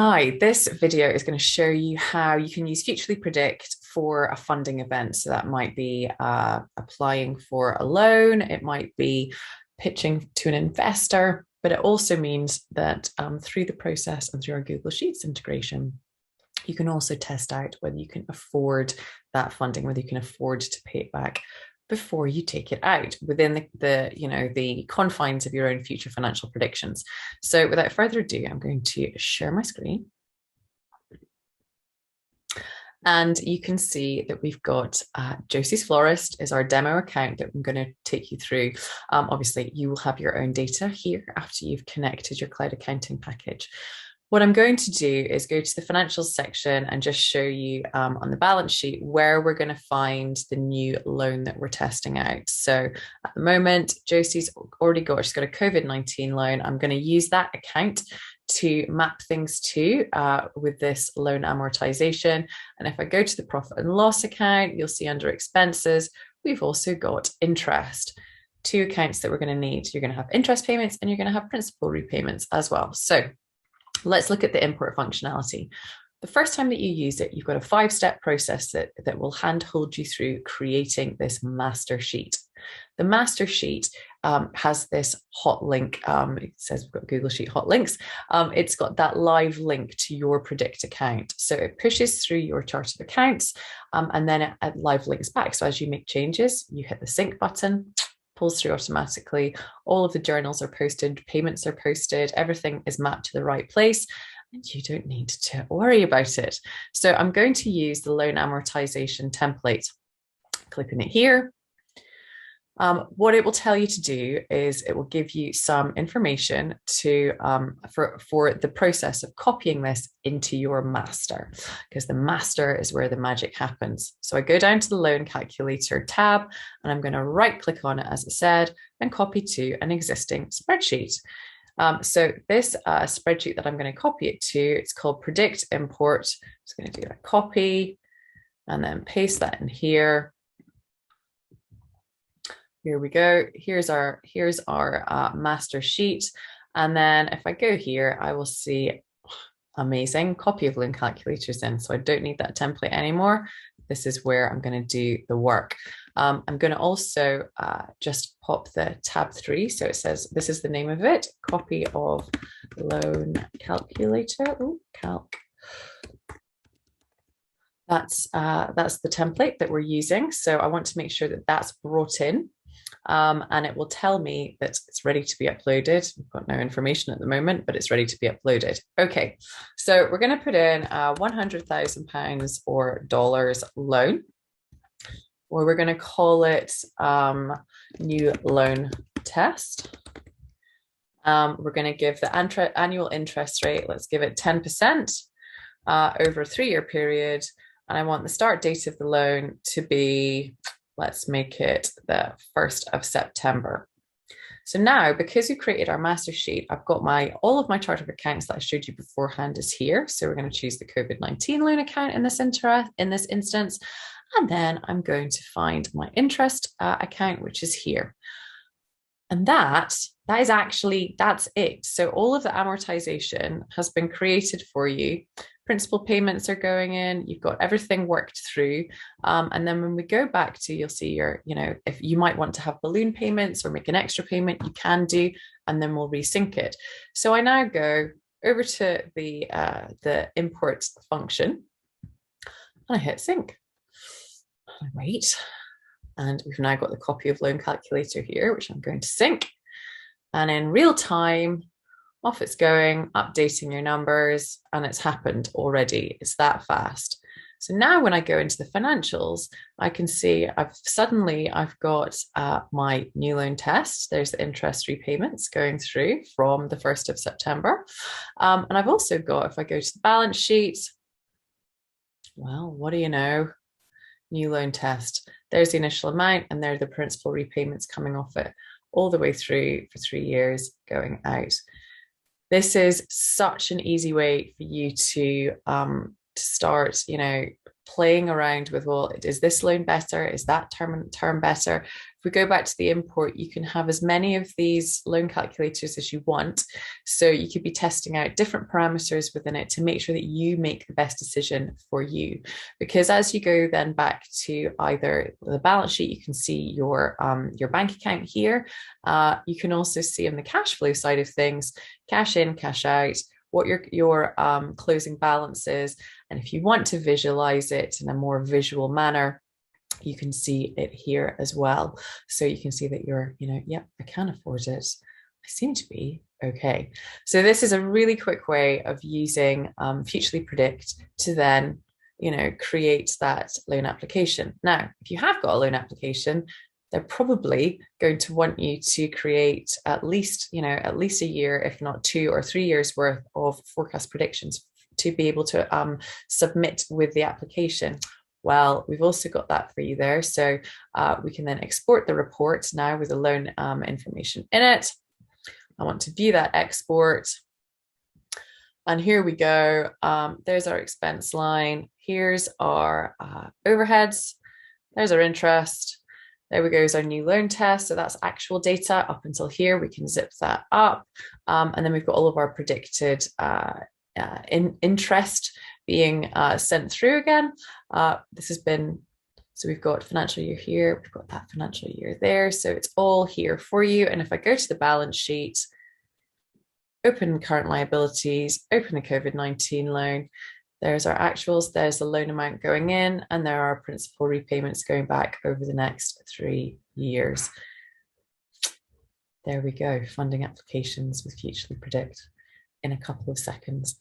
Hi, this video is going to show you how you can use Futrli Predict for a funding event. So that might be applying for a loan, it might be pitching to an investor, but it also means that through the process and through our Google Sheets integration, you can also test out whether you can afford that funding, whether you can afford to pay it back before you take it out within the confines of your own future financial predictions. So without further ado, I'm going to share my screen. And you can see that we've got Josie's Florist is our demo account that I'm going to take you through. Obviously, you will have your own data here after you've connected your cloud accounting package. What I'm going to do is go to the financials section and just show you on the balance sheet where we're going to find the new loan that we're testing out. So at the moment, Josie's she's got a COVID-19 loan. I'm going to use that account to map things to with this loan amortization. And if I go to the profit and loss account, you'll see under expenses, we've also got interest. Two accounts that we're going to need. You're going to have interest payments and you're going to have principal repayments as well. So let's look at the import functionality. The first time that you use it, you've got a 5-step process that will handhold you through creating this master sheet. The master sheet has this Hotlink. It says we've got Google Sheet Hotlinks. It's got that live link to your Predict account. So it pushes through your chart of accounts and then it live links back. So as you make changes, you hit the sync button, pulls through automatically. All of the journals are posted, payments are posted, everything is mapped to the right place, and you don't need to worry about it. So I'm going to use the loan amortization template. Click on it here. What it will tell you to do is it will give you some information to for the process of copying this into your master, because the master is where the magic happens. So I go down to the loan calculator tab and I'm going to right click on it as it said and copy to an existing spreadsheet. So this spreadsheet that I'm going to copy it to, it's called Predict Import. I'm just going to do a copy and then paste that in here. Here we go. Here's our master sheet. And then if I go here, I will see amazing copy of loan calculators in. So I don't need that template anymore. This is where I'm going to do the work. I'm going to also just pop the tab 3. So it says, this is the name of it, copy of loan calculator. Ooh, calc. That's the template that we're using. So I want to make sure that that's brought in. And it will tell me that it's ready to be uploaded. We've got no information at the moment, but it's ready to be uploaded. Okay, so we're going to put in a £100,000 or dollars loan, or we're going to call it new loan test. We're going to give the annual interest rate, let's give it 10% over a 3-year period. And I want the start date of the loan to be, let's make it the 1st of September. So now, because we created our master sheet, I've got all of my chart of accounts that I showed you beforehand is here. So we're going to choose the COVID-19 loan account in this instance. And then I'm going to find my interest account, which is here. And that's it. So all of the amortization has been created for you. Principal payments are going in, you've got everything worked through. And then when we go back to, you'll see if you might want to have balloon payments or make an extra payment, you can do, and then we'll resync it. So I now go over to the import function and I hit sync. I wait. And we've now got the copy of loan calculator here, which I'm going to sync. And in real time, off it's going, updating your numbers, and it's happened already. It's that fast. So now when I go into the financials, I can see I've got my new loan test. There's the interest repayments going through from the 1st of September. And I've also got, if I go to the balance sheet, well, what do you know? New loan test. There's the initial amount and there are the principal repayments coming off it all the way through for 3 years going out. This is such an easy way for you to start, playing around with, well, is this loan better? Is that term better? If we go back to the import, you can have as many of these loan calculators as you want. So you could be testing out different parameters within it to make sure that you make the best decision for you. Because as you go then back to either the balance sheet, you can see your bank account here. You can also see on the cash flow side of things, cash in, cash out, what your closing balance is. And if you want to visualize it in a more visual manner, you can see it here as well. So you can see that you're, yep, I can afford it. I seem to be okay. So this is a really quick way of using Futrli Predict to then, create that loan application. Now, if you have got a loan application, they're probably going to want you to create at least a year, if not 2 or 3 years worth of forecast predictions to be able to submit with the application. Well, we've also got that for you there. So we can then export the report now with the loan information in it. I want to view that export. And here we go. There's our expense line. Here's our overheads. There's our interest. There we go, is our new loan test. So that's actual data up until here. We can zip that up. And then we've got all of our predicted interest being sent through again. This has been, so we've got financial year here, we've got that financial year there. So it's all here for you. And if I go to the balance sheet, open current liabilities, open a COVID-19 loan, there's our actuals, there's the loan amount going in, and there are principal repayments going back over the next 3 years. There we go, funding applications with Futrli Predict in a couple of seconds.